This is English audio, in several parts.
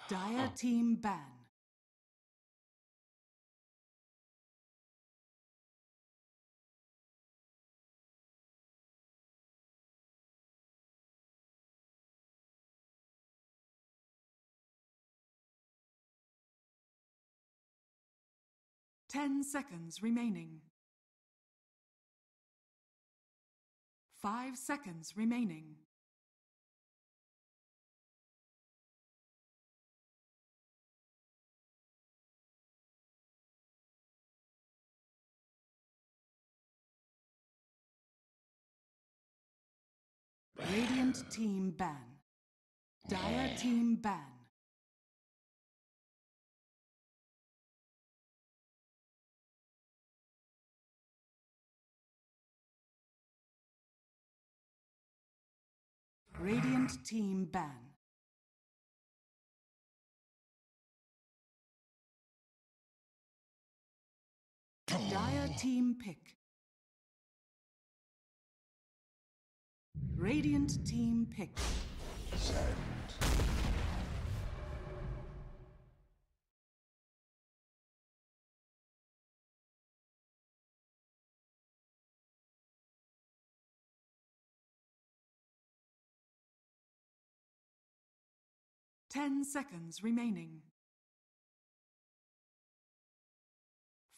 Dire team ban. Ten seconds remaining. 5 seconds remaining. Radiant team ban. Dire team ban. Radiant team ban. Dire team pick. Radiant team pick. Send. 10 seconds remaining.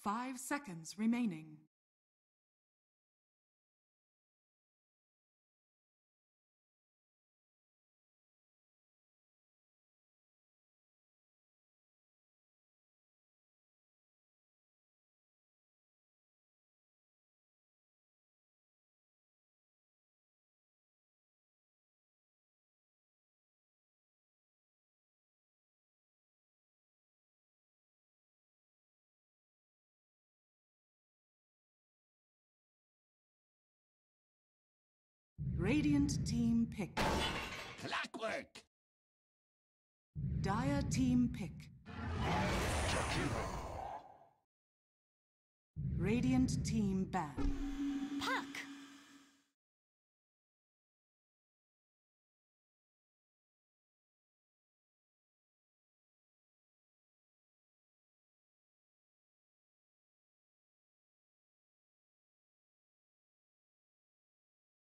5 seconds remaining. Radiant team pick. Clockwork! Dire team pick. Radiant team ban. Puck!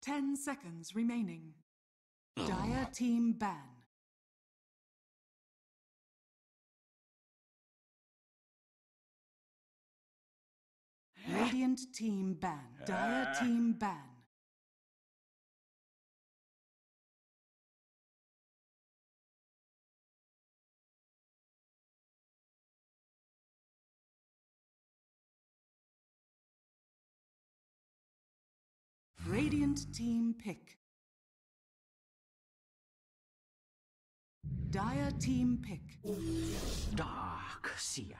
Ten seconds remaining. Dire team ban. Radiant team ban. Dire team ban. Radiant team pick. Dire team pick. Dark Seer.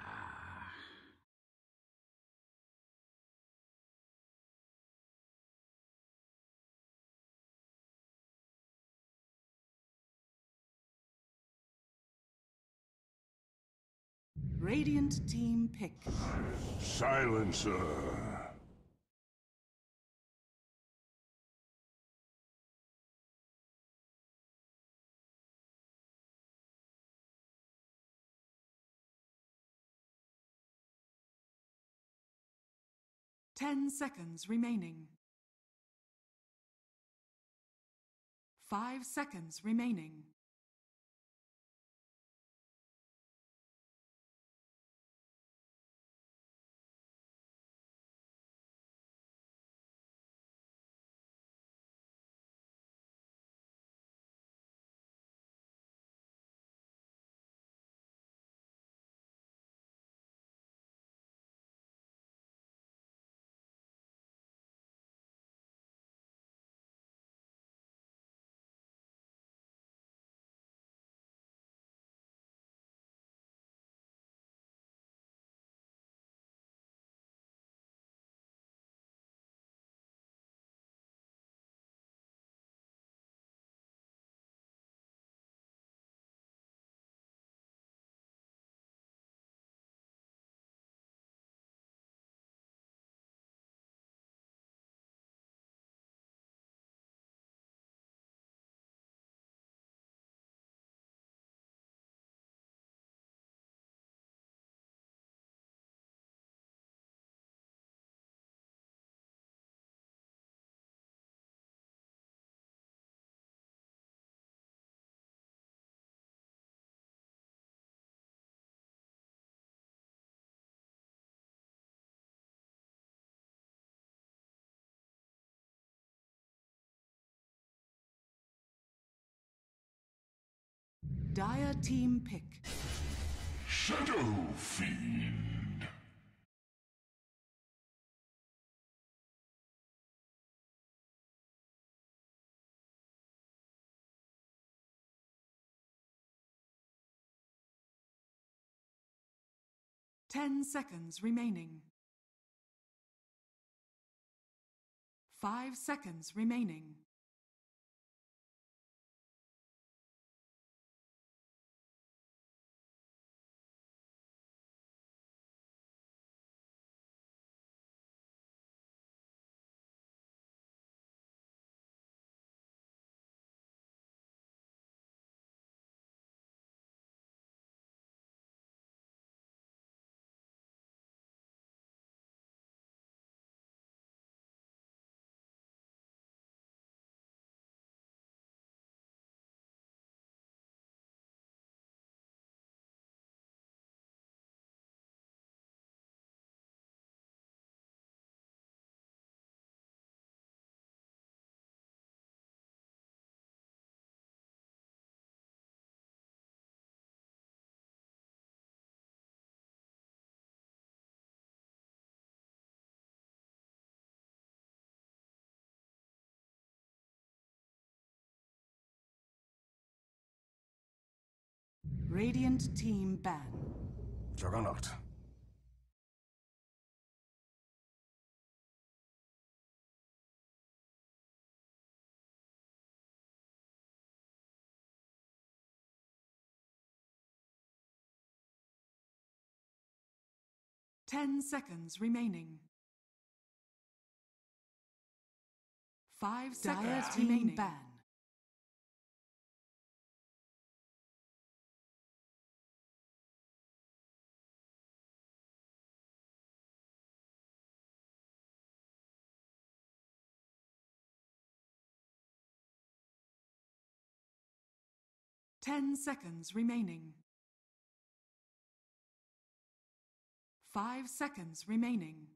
Radiant team pick. Silencer. Ten seconds remaining. 5 seconds remaining. Dire team pick. Shadow Fiend. Ten seconds remaining. 5 seconds remaining. Radiant team ban. Juggernaut. Ten seconds remaining. 5 seconds remaining. Ban. Ten seconds remaining. 5 seconds remaining.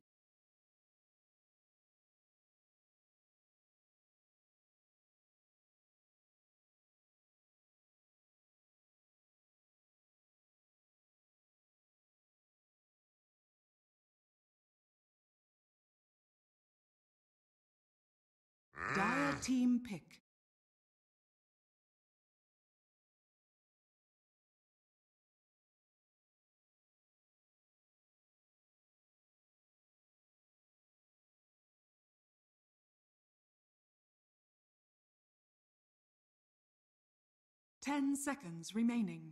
Dire team pick. Ten seconds remaining.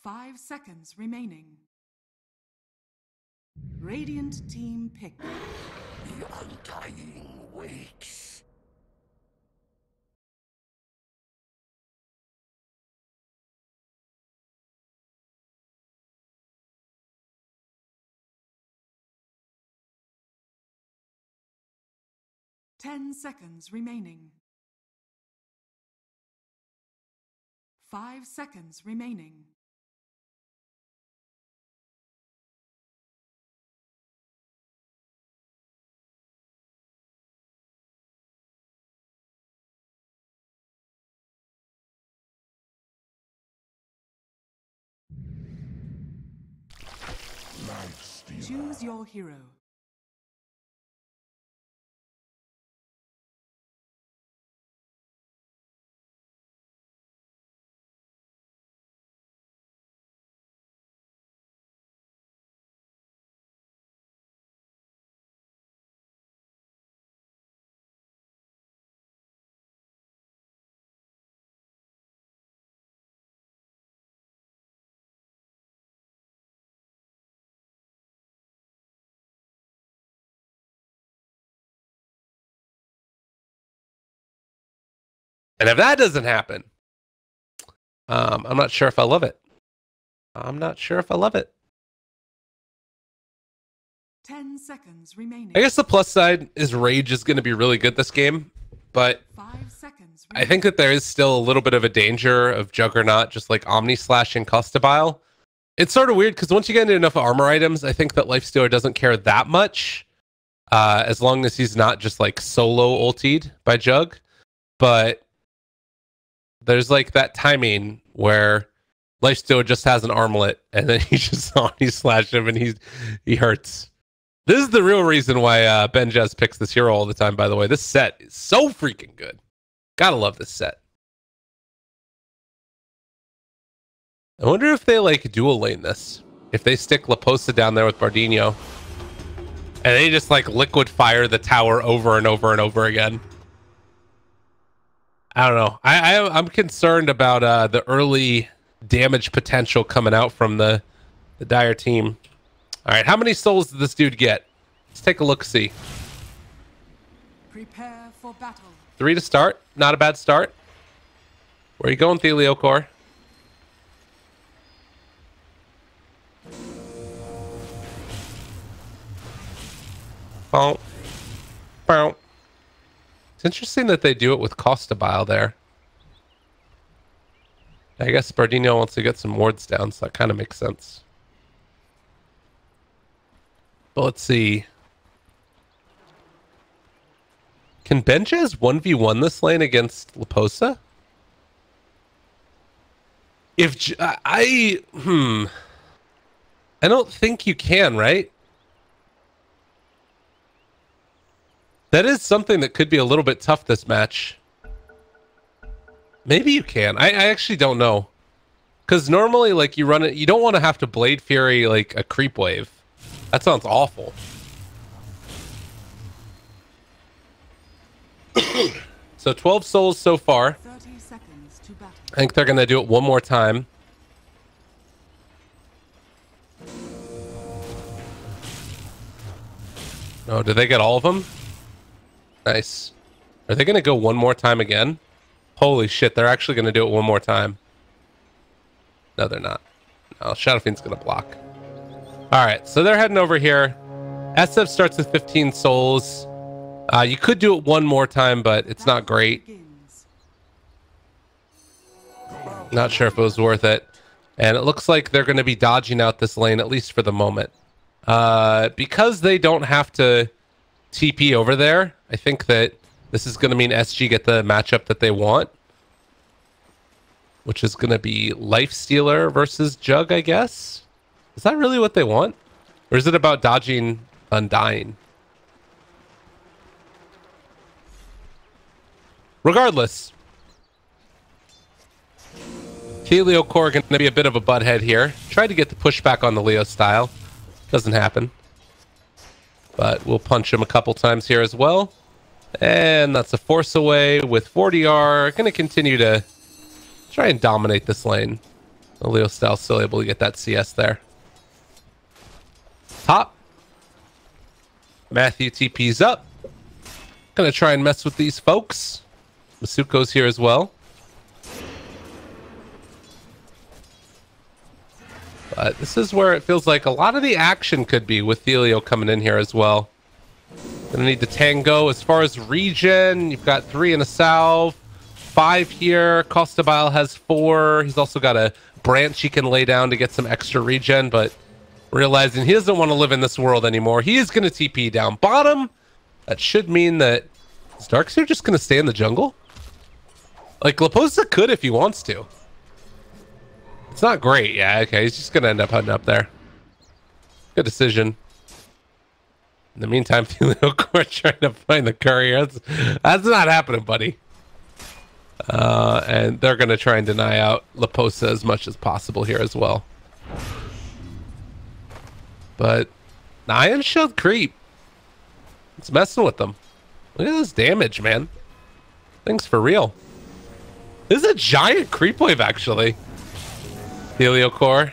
5 seconds remaining. Radiant team pick. The Undying waits. Ten seconds remaining. 5 seconds remaining. Choose your hero. And if that doesn't happen, I'm not sure if I love it. I'm not sure if I love it. 10 seconds remaining. I guess the plus side is Rage is going to be really good this game, but 5 seconds I think that there is still a little bit of a danger of Juggernaut just like Omni slashing Costabile. It's sort of weird because once you get into enough armor items, I think that Lifestealer doesn't care that much, as long as he's not just like solo ultied by Jug. But there's like that timing where Lifesteal just has an armlet and then he just slash him and he hurts. This is the real reason why Benjaz picks this hero all the time, by the way. This set is so freaking good. Gotta love this set. I wonder if they like dual lane this. If they stick Laposa down there with Bardinho. And they just like liquid fire the tower over and over and over again. I don't know. I'm concerned about the early damage potential coming out from the Dire team. All right, how many souls did this dude get? Let's take a look-see. Prepare for battle. 3 to start. Not a bad start. Where are you going, Theliocor? Bow. Bow. It's interesting that they do it with Costabile there. I guess Bardinho wants to get some wards down, so that kind of makes sense. But let's see. Can Benjaz 1v1 this lane against Laposa? I don't think you can, right? That is something that could be a little bit tough this match. Maybe you can. I actually don't know. Because normally, like, you run it, you don't want to have to Blade Fury, like, a creep wave. That sounds awful. So 12 souls so far. 30 seconds to battle. I think they're going to do it one more time. Oh, did they get all of them? Nice. Are they going to go one more time again? Holy shit, they're actually going to do it one more time. No, they're not. No, Shadow Fiend's going to block. All right, so they're heading over here. SF starts with 15 souls. You could do it one more time, but it's not great. Not sure if it was worth it. And it looks like they're going to be dodging out this lane, at least for the moment. Because they don't have to TP over there, I think that this is going to mean SG get the matchup that they want. Which is going to be Lifestealer versus Jug, I guess. Is that really what they want? Or is it about dodging Undying? Regardless. Theliocor going to be a bit of a butthead here. Tried to get the pushback on the Leo style. Doesn't happen. But we'll punch him a couple times here as well. And that's a force away with 40R. Going to continue to try and dominate this lane. The Leo style still able to get that CS there. Top. Matthew TP's up. Gonna try and mess with these folks. Masuko's here as well. But this is where it feels like a lot of the action could be with Thelio coming in here as well. Gonna need to tango. As far as regen, you've got 3 in a salve, 5 here. Costabile has 4. He's also got a branch he can lay down to get some extra regen, but realizing he doesn't want to live in this world anymore, he is going to TP down bottom. That should mean that is Darkseer just going to stay in the jungle? Like, Laposa could if he wants to. It's not great. Yeah, okay, he's just going to end up heading up there. Good decision. In the meantime, Theliocor trying to find the courier. That's not happening, buddy. And they're going to try and deny out Laposa as much as possible here as well. But the Iron Shield creep. It's messing with them. Look at this damage, man. Thing's for real. This is a giant creep wave, actually. Theliocor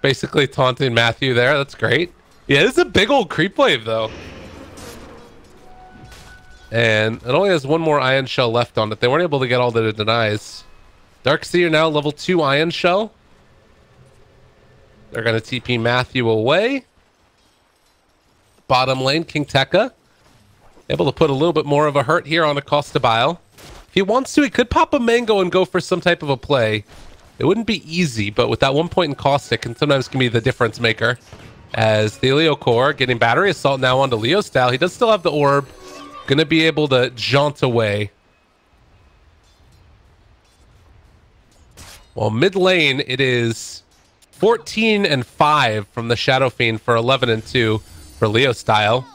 basically taunting Matthew there. That's great. Yeah, this is a big old creep wave, though. And it only has one more Iron Shell left on it. They weren't able to get all the denies. Darkseer now level 2 Iron Shell. They're going to TP Matthew away. Bottom lane, King Tekka. Able to put a little bit more of a hurt here on a Costabile. If he wants to, he could pop a Mango and go for some type of a play. It wouldn't be easy, but with that 1 point in caustic, can sometimes can be the difference maker. As Theliocor getting Battery Assault now onto Leo style. He does still have the orb. Gonna be able to jaunt away. Well, mid lane, it is 14-5 from the Shadow Fiend for 11-2 for Leo style.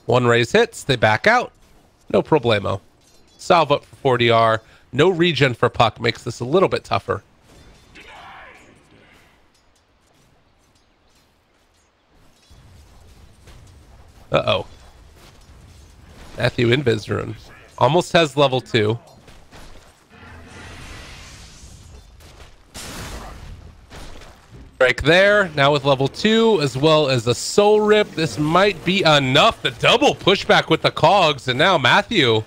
One raise hits, they back out. No problemo. Salve up for 4DR. No regen for Puck makes this a little bit tougher. Uh-oh. Matthew Invis rune. Almost has level 2. Strike there. Now with level 2, as well as a soul rip. This might be enough. The double pushback with the cogs. And now Matthew,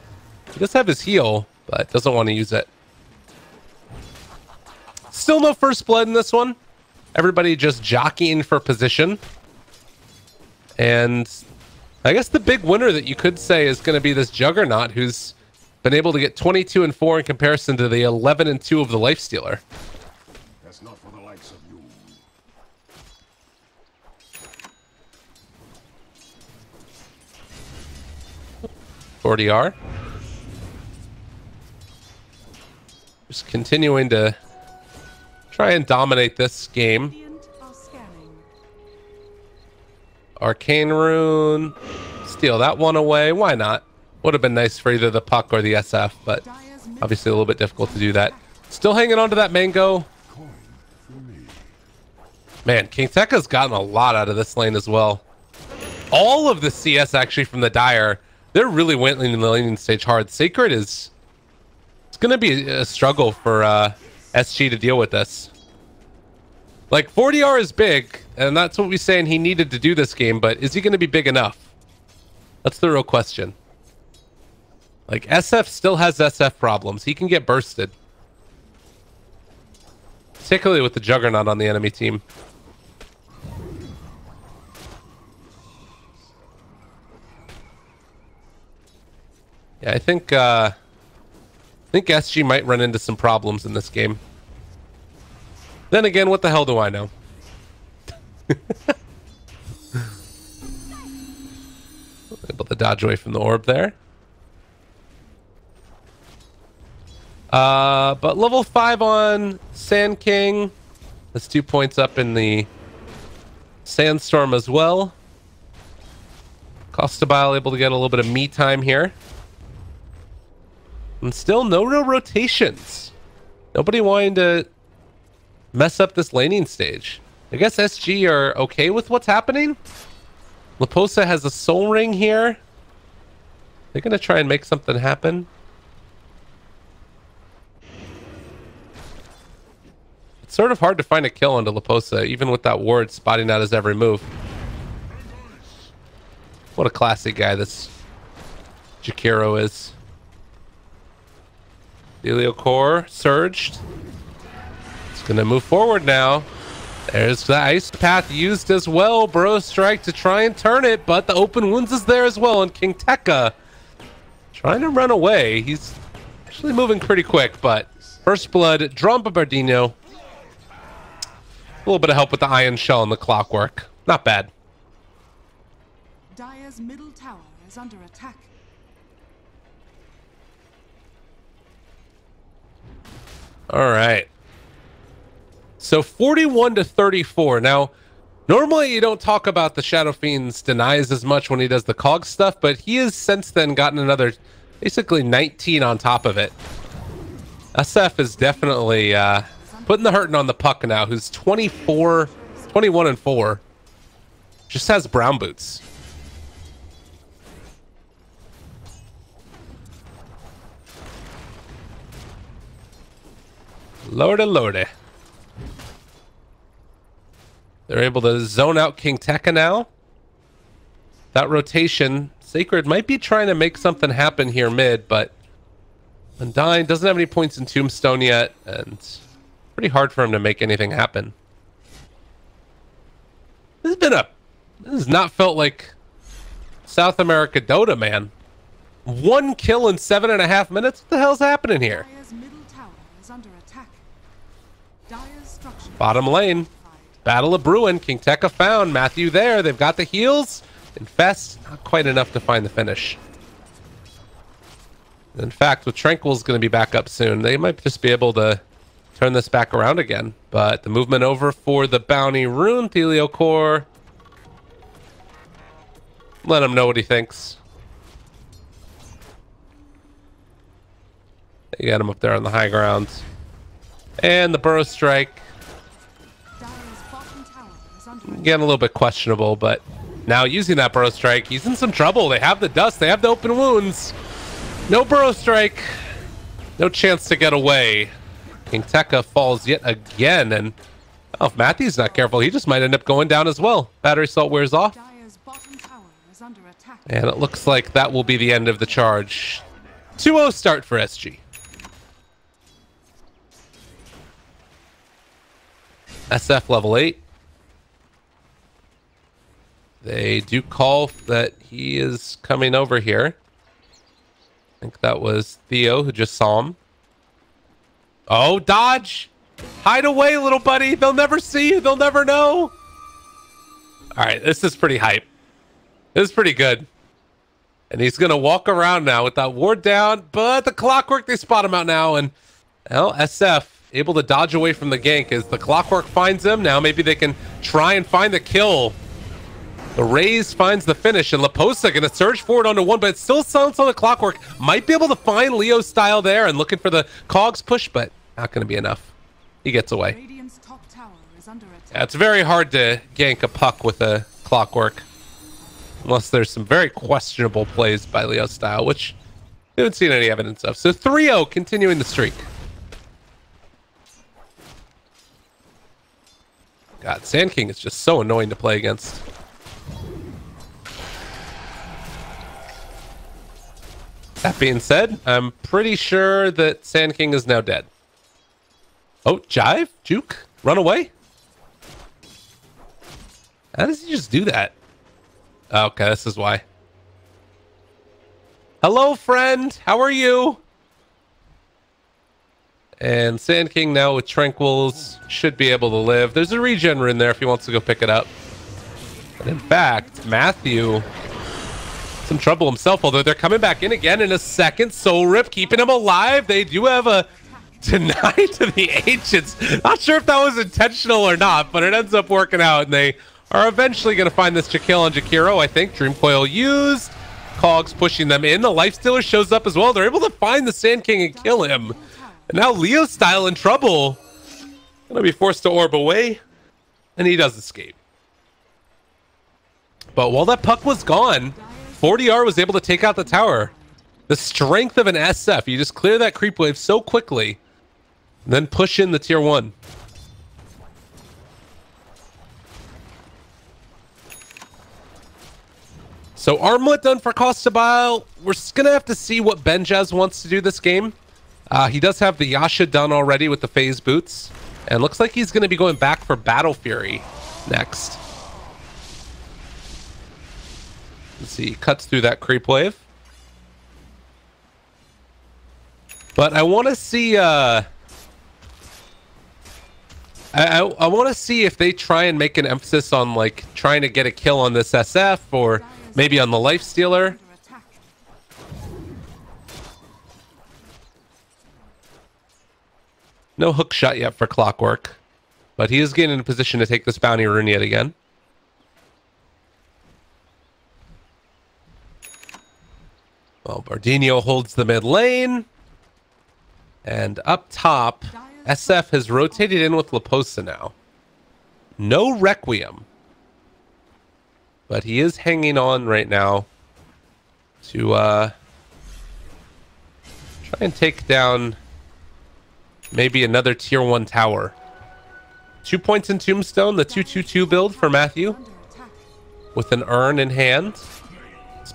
he does have his heal, but doesn't want to use it. Still no first blood in this one. Everybody just jockeying for position. And I guess the big winner that you could say is going to be this Juggernaut, who's been able to get 22-4 in comparison to the 11-2 of the Lifestealer. That's not for the likes of you. 40R. Just continuing to try and dominate this game. Radiant are scanning. Arcane Rune. Steal that one away. Why not? Would have been nice for either the Puck or the SF, but obviously a little bit difficult to do that. Still hanging on to that Mango. Man, King Tekka's gotten a lot out of this lane as well. All of the CS actually from the Dire, they're really wentling in the laning stage hard. Sacred is... It's going to be a struggle for SG to deal with this. Like, 40R is big, and that's what we're saying he needed to do this game, but is he going to be big enough? That's the real question. Like, SF still has SF problems. He can get bursted. Particularly with the Juggernaut on the enemy team. Yeah, I think SG might run into some problems in this game. Then again, what the hell do I know? Able to dodge away from the orb there. But level 5 on Sand King. That's 2 points up in the Sandstorm as well. Costabile able to get a little bit of me time here. And still no real rotations. Nobody wanting to mess up this laning stage. I guess SG are okay with what's happening. Leposa has a soul ring here. They're going to try and make something happen. It's sort of hard to find a kill onto Leposa, even with that ward spotting out his every move. What a classy guy this Jakiro is. Delio Core surged. It's going to move forward now. There's the ice path used as well. Burrow strike to try and turn it, but the open wounds is there as well. And King Tekka trying to run away. He's actually moving pretty quick, but first blood, drawn by Bardino. A little bit of help with the Iron Shell and the Clockwork. Not bad. Dire's middle tower is under attack. All right. So 41-34. Now, normally you don't talk about the Shadow Fiend's denies as much when he does the cog stuff, but he has since then gotten another basically 19 on top of it. SF is definitely putting the hurting on the Puck now, who's 21-4. Just has brown boots. Lordy, lordy. They're able to zone out King Tekka now. That rotation, Sacred might be trying to make something happen here mid, but Undyne doesn't have any points in Tombstone yet, and it's pretty hard for him to make anything happen. This has not felt like South America Dota, man. 1 kill in 7.5 minutes? What the hell's happening here? Dire's middle tower is under attack. Dire's structure. Bottom lane. Battle of Bruin. King Tekka found. Matthew there. They've got the heals. Infest, not quite enough to find the finish. In fact, with Tranquil's going to be back up soon, they might just be able to turn this back around again. But the movement over for the bounty rune, Thelio Core. Let him know what he thinks. You got him up there on the high ground. And the burrow strike. Getting a little bit questionable, but now using that burrow strike, he's in some trouble. They have the dust, they have the open wounds. No burrow strike. No chance to get away. King Tekka falls yet again, and oh, if Matthew's not careful, he just might end up going down as well. Battery salt wears off. And it looks like that will be the end of the charge. 2-0 start for SG. SF level 8. They do call that he is coming over here. I think that was Theo who just saw him. Oh, dodge! Hide away, little buddy. They'll never see you. They'll never know. All right, this is pretty hype. This is pretty good. And he's going to walk around now with that ward down. But the clockwork, they spot him out now. And, well, SF able to dodge away from the gank as the clockwork finds him. Now maybe they can try and find the kill. The Raze finds the finish, and Laposa going to surge forward onto one, but it still sounds on the clockwork. Might be able to find Leo's style there and looking for the cogs push, but not going to be enough. He gets away. Yeah, it's very hard to gank a puck with a clockwork, unless there's some very questionable plays by Leo's style, which we haven't seen any evidence of. So 3-0, continuing the streak. God, Sand King is just so annoying to play against. That being said, I'm pretty sure that Sand King is now dead. Oh, Jive? Juke? Run away? How does he just do that? Okay, this is why. Hello, friend. How are you? And Sand King now with Tranquils should be able to live. There's a regen rune there if he wants to go pick it up. And in fact, Matthew... some trouble himself, although they're coming back in again in a second. Soul Rip keeping him alive. They do have a deny to the ancients. Not sure if that was intentional or not, but it ends up working out, and they are eventually going to find this kill on Jakiro. I think Dream Coil used. Cogs pushing them in. The Lifestealer shows up as well. They're able to find the Sand King and kill him. And now Leo style in trouble. Gonna be forced to orb away, and he does escape. But while that puck was gone, 40R was able to take out the tower. The strength of an SF. You just clear that creep wave so quickly, and then push in the tier 1. So Armlet done for Costabile. We're going to have to see what Benjaz wants to do this game. He does have the Yasha done already with the phase boots. And looks like he's going to be going back for Battle Fury next. Let's see, he cuts through that creep wave. But I want to see I want to see if they try and make an emphasis on like trying to get a kill on this SF or maybe on the Lifestealer. No hook shot yet for Clockwork, but he is getting in a position to take this bounty rune yet again. Well, Bardino holds the mid lane. And up top, SF has rotated in with Laposa now. No Requiem. But he is hanging on right now to try and take down maybe another tier 1 tower. 2 points in Tombstone, the 2-2-2 build for Matthew. With an urn in hand.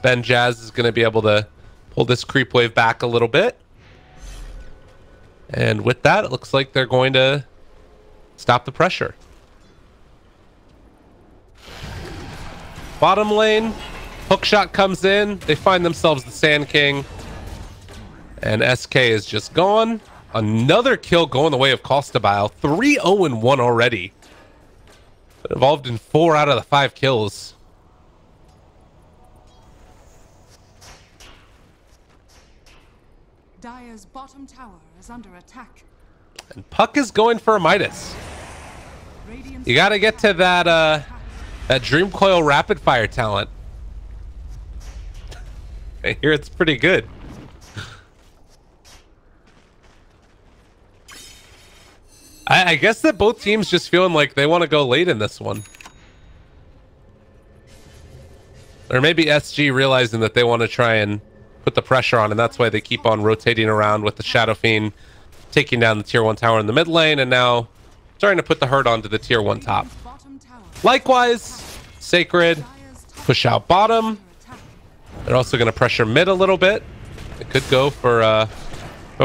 Benjaz is going to be able to pull this creep wave back a little bit. And with that, it looks like they're going to stop the pressure. Bottom lane, hookshot comes in. They find themselves the Sand King. And SK is just gone. Another kill going the way of Costabile. 3-0-1 already. But involved in 4 out of the 5 kills. Dire's bottom tower is under attack. And Puck is going for a Midas. You got to get to that Dream Coil rapid fire talent. I hear it's pretty good. I guess that both teams just feeling like they want to go late in this one. Or maybe SG realizing that they want to try and put the pressure on, and that's why they keep on rotating around with the Shadow Fiend taking down the tier 1 tower in the mid lane, and now starting to put the hurt onto the tier 1 top. Likewise, Sacred push out bottom. They're also going to pressure mid a little bit. It could go for a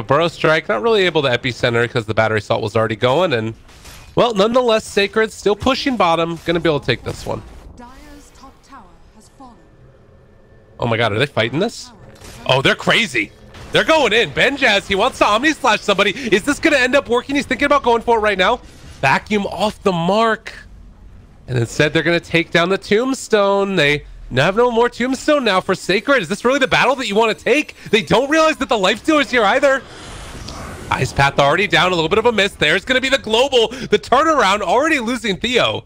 Burrow Strike. Not really able to epicenter because the battery salt was already going, and well, nonetheless, Sacred still pushing bottom. Going to be able to take this one. Oh my god, are they fighting this? Oh, they're crazy. They're going in. Benjaz, he wants to Omni Slash somebody. Is this going to end up working? He's thinking about going for it right now. Vacuum off the mark. And instead, they're going to take down the Tombstone. They have no more Tombstone now for Sacred. Is this really the battle that you want to take? They don't realize that the Lifestealer's here either. Ice Path already down. A little bit of a miss. There's going to be the global. The turnaround, already losing Theo.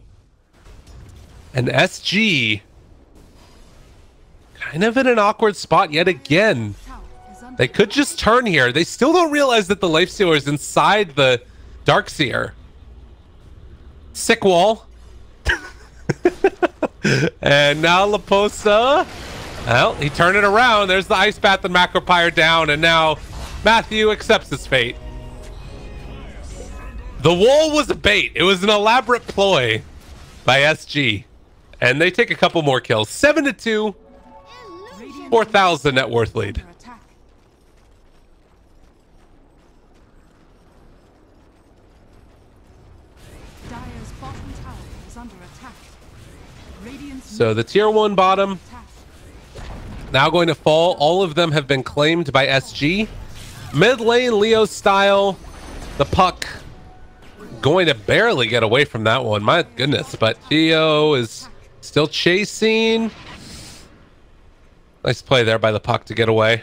And SG... kind of in an awkward spot yet again. They could just turn here. They still don't realize that the Lifestealer is inside the Darkseer. Sick wall. And now Laposa. Well, he turned it around. There's the Ice Path and Macropyre down, and now Matthew accepts his fate. The wall was a bait. It was an elaborate ploy by SG. And they take a couple more kills. 7-2. 4,000 net worth lead. So the tier 1 bottom now going to fall. All of them have been claimed by SG. Mid lane, Leo style. The Puck going to barely get away from that one. My goodness, but Theo is still chasing. Nice play there by the Puck to get away.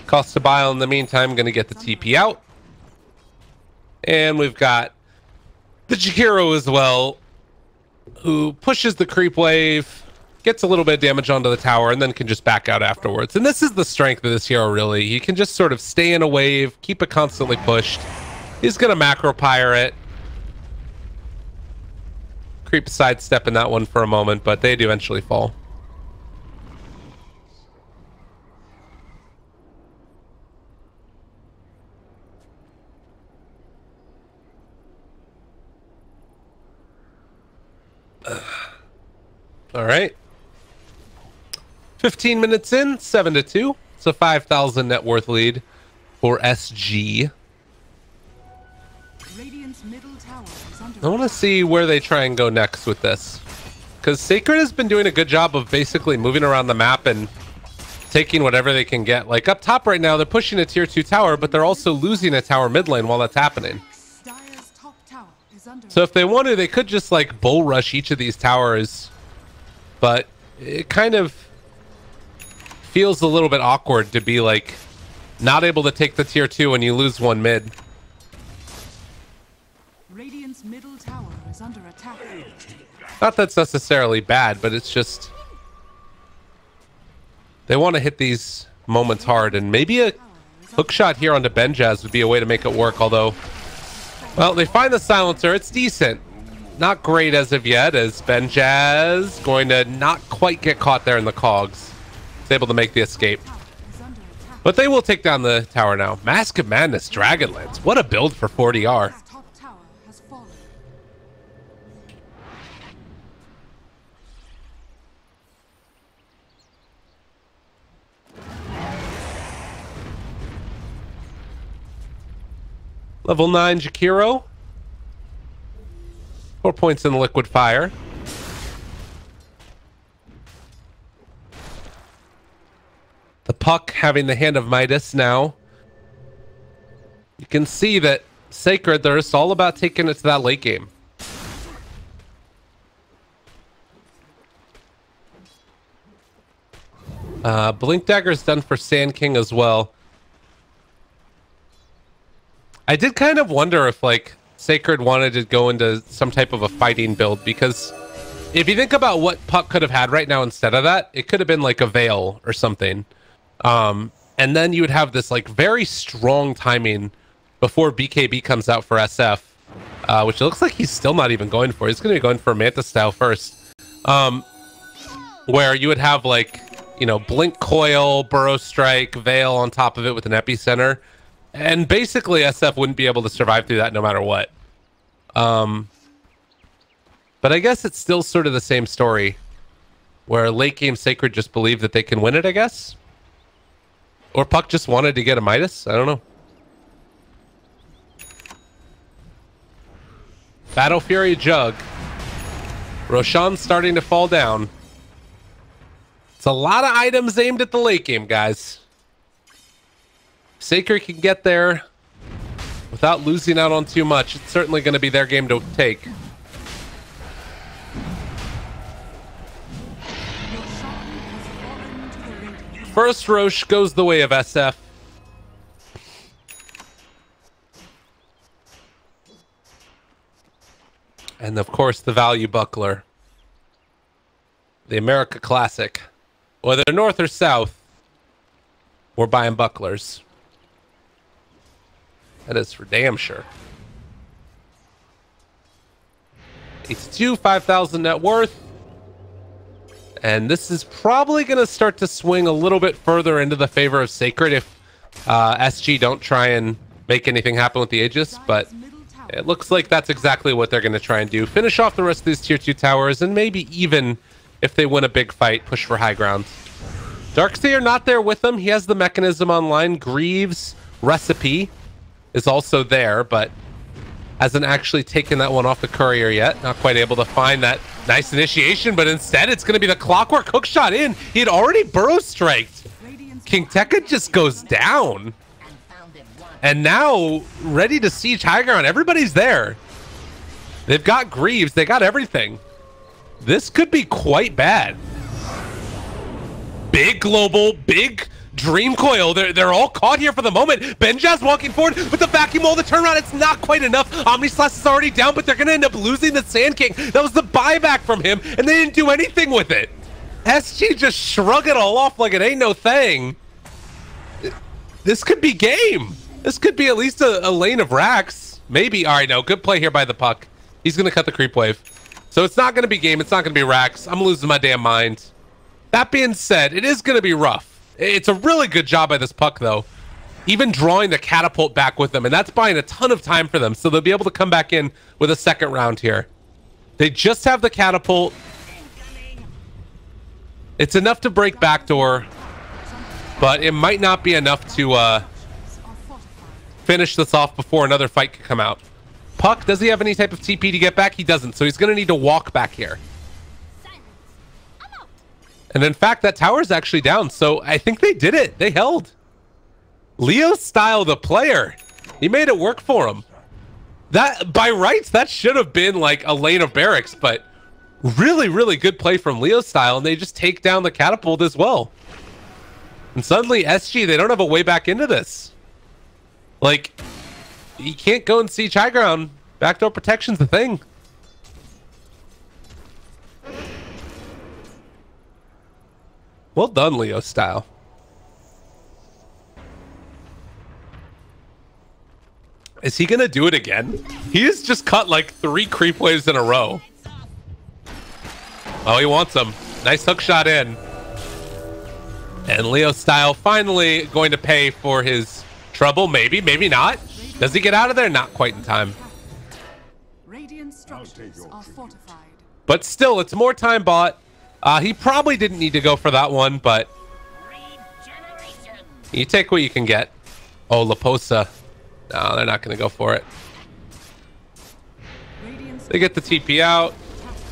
Costabile in the meantime going to get the TP out. And we've got the Jakiro as well, who pushes the creep wave, gets a little bit of damage onto the tower, and then can just back out afterwards. And this is the strength of this hero, really. He can just sort of stay in a wave, keep it constantly pushed. He's going to Macropyre it. Creep sidestep in that one for a moment, but they'd eventually fall. All right. 15 minutes in, 7-2. It's a 5,000 net worth lead for SG. I want to see where they try and go next with this, because Sacred has been doing a good job of basically moving around the map and taking whatever they can get. Like up top right now, they're pushing a tier 2 tower, but they're also losing a tower mid lane while that's happening. So if they want to, they could just like bull rush each of these towers, but it kind of feels a little bit awkward to be like not able to take the tier 2 when you lose one mid. Radiant's middle tower is under attack. Not that's necessarily bad, but it's just they want to hit these moments hard, and maybe a hook shot here onto Benjaz would be a way to make it work, although, well, they find the silencer. It's decent. Not great as of yet, as Benjaz going to not quite get caught there in the cogs. He's able to make the escape. But they will take down the tower now. Mask of Madness, Dragonlance. What a build for 4DR. Level 9 Jakiro. 4 points in the liquid fire. The Puck having the hand of Midas now. You can see that Sacred, they're just all about taking it to that late game. Blink Dagger is done for Sand King as well. I did kind of wonder if like Sacred wanted to go into some type of a fighting build, because if you think about what Puck could have had right now instead of that, it could have been like a Veil or something. And then you would have this like very strong timing before BKB comes out for SF, which it looks like he's still not even going for. He's going to be going for Manta Style first, where you would have like, you know, Blink Coil, Burrow Strike, Veil on top of it with an Epicenter. And basically SF wouldn't be able to survive through that no matter what. But I guess it's still sort of the same story, where late game Sacred just believed that they can win it, I guess. Or Puck just wanted to get a Midas. I don't know. Battle Fury Jug. Roshan's starting to fall down. It's a lot of items aimed at the late game, guys. Sacred can get there without losing out on too much. It's certainly going to be their game to take. First Roche goes the way of SF. And of course the value buckler. The America Classic. Whether north or south, we're buying bucklers. That is for damn sure. 82, 5,000 net worth. And this is probably going to start to swing a little bit further into the favor of Sacred if SG don't try and make anything happen with the Aegis. But it looks like that's exactly what they're going to try and do. Finish off the rest of these tier 2 towers, and maybe even if they win a big fight, push for high ground. Darkseer not there with them. He has the mechanism online. Greaves Recipe is also there, but hasn't actually taken that one off the courier yet. Not quite able to find that nice initiation, but instead it's going to be the clockwork hookshot in. He had already burrow striked. King Tekka just goes down. And now ready to siege high ground. Everybody's there. They've got Greaves. They got everything. This could be quite bad. Big global, big Dream Coil. They're all caught here for the moment. Benjaz walking forward with the vacuum wall. The turnaround, it's not quite enough. Omnislash is already down, but they're going to end up losing the Sand King. That was the buyback from him, and they didn't do anything with it. SG just shrug it all off like it ain't no thing. This could be game. This could be at least a lane of racks. Maybe. All right, no. Good play here by the Puck. He's going to cut the creep wave. So it's not going to be game. It's not going to be racks. I'm losing my damn mind. That being said, it is going to be rough. It's a really good job by this Puck, though. Even drawing the catapult back with them, and that's buying a ton of time for them, so they'll be able to come back in with a second round here. They just have the catapult. It's enough to break backdoor, but it might not be enough to finish this off before another fight could come out. Puck, does he have any type of TP to get back? He doesn't, so he's going to need to walk back here. And in fact, that tower is actually down, so I think they did it. They held. Leo Style, the player, he made it work for him. That, by rights, that should have been like a lane of barracks, but really, really good play from Leo Style, and they just take down the catapult as well. And suddenly, SG, they don't have a way back into this. Like, you can't go and siege high ground. Backdoor protection's the thing. Well done, Leo Style. Is he gonna do it again? He has just cut like 3 creep waves in a row. Oh, he wants them. Nice hook shot in. And Leo Style finally going to pay for his trouble. Maybe, maybe not. Does he get out of there? Not quite in time. Radiant structures are fortified. But still, it's more time bought. He probably didn't need to go for that one, but you take what you can get. Oh, La Posa. No, they're not going to go for it. They get the TP out.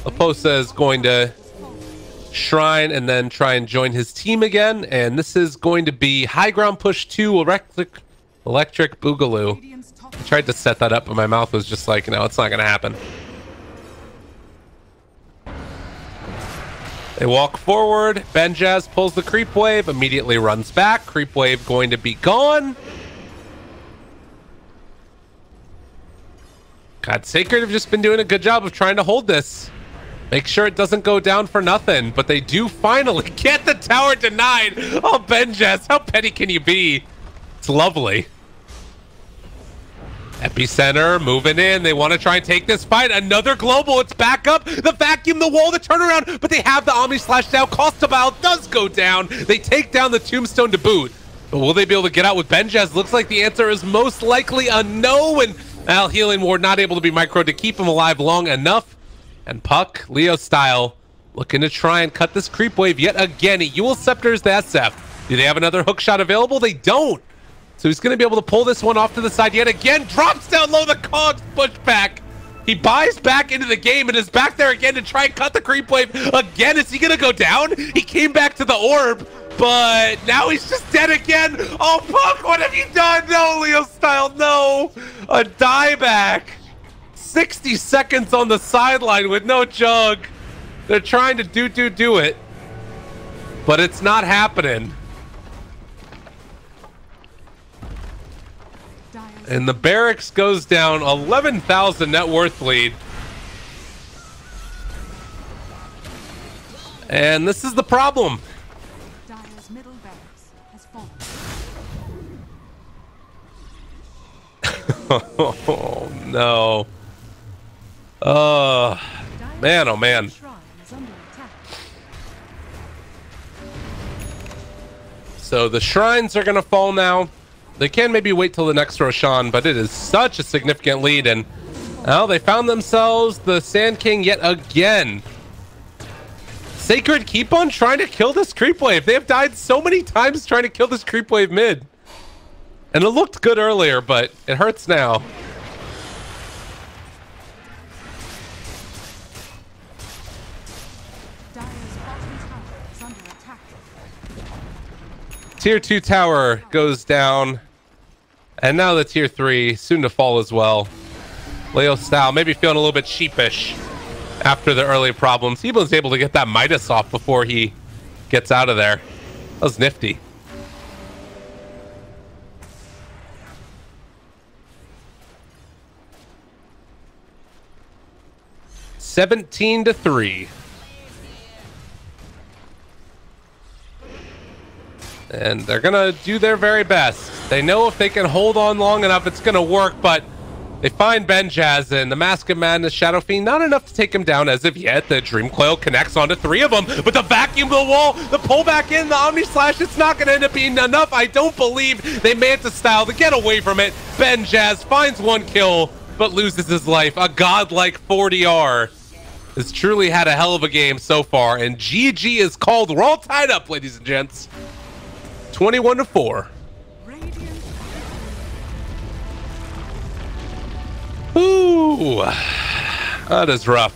La Posa is going to shrine and then try and join his team again. And this is going to be high ground push 2 electric Boogaloo. I tried to set that up, but my mouth was just like, no, it's not going to happen. They walk forward. Benjaz pulls the creep wave, immediately runs back. Creep wave going to be gone. God, Sacred have just been doing a good job of trying to hold this. Make sure it doesn't go down for nothing. But they do finally get the tower denied. Oh, Benjaz, how petty can you be? It's lovely. Epicenter moving in. They want to try and take this fight. Another global. It's back up. The vacuum, the wall, the turnaround. But they have the Omni Slash down. Costabile does go down. They take down the Tombstone to boot. But will they be able to get out with Benjaz? Looks like the answer is most likely a no. And Al Healing Ward not able to be microed to keep him alive long enough. And Puck, Leo style, looking to try and cut this creep wave yet again. He Yule Scepters the SF. Do they have another hook shot available? They don't. So he's going to be able to pull this one off to the side yet again. Drops down low, the cogs push back. He buys back into the game and is back there again to try and cut the creep wave again. Is he going to go down? He came back to the orb, but now he's just dead again. Oh, Puck, what have you done? No, Leo style, no. A dieback. 60 seconds on the sideline with no jug. They're trying to do it, but it's not happening. And the barracks goes down. 11,000 net worth lead. And this is the problem. Dire's middle barracks has fallen. Oh no. Man, oh man. So the shrines are gonna fall now. They can maybe wait till the next Roshan, but it is such a significant lead, and well, they found themselves the Sand King yet again. Sacred keep on trying to kill this creep wave. They have died so many times trying to kill this creep wave mid. And it looked good earlier, but it hurts now. Tier 2 tower goes down. And now the tier 3, soon to fall as well. Leo style, maybe feeling a little bit sheepish after the early problems. He was able to get that Midas off before he gets out of there. That was nifty. $17-3. And they're gonna do their very best. They know if they can hold on long enough, it's gonna work, but they find Benjaz and the Mask of Madness Shadow Fiend. Not enough to take him down as of yet. The Dream Coil connects onto 3 of them, but the vacuum the wall, the pull back in, the Omni Slash, it's not gonna end up being enough. I don't believe they Manta style to get away from it. Benjaz finds 1 kill, but loses his life. A godlike 40R has truly had a hell of a game so far, and GG is called. We're all tied up, ladies and gents. 21-4. Ooh, that is rough.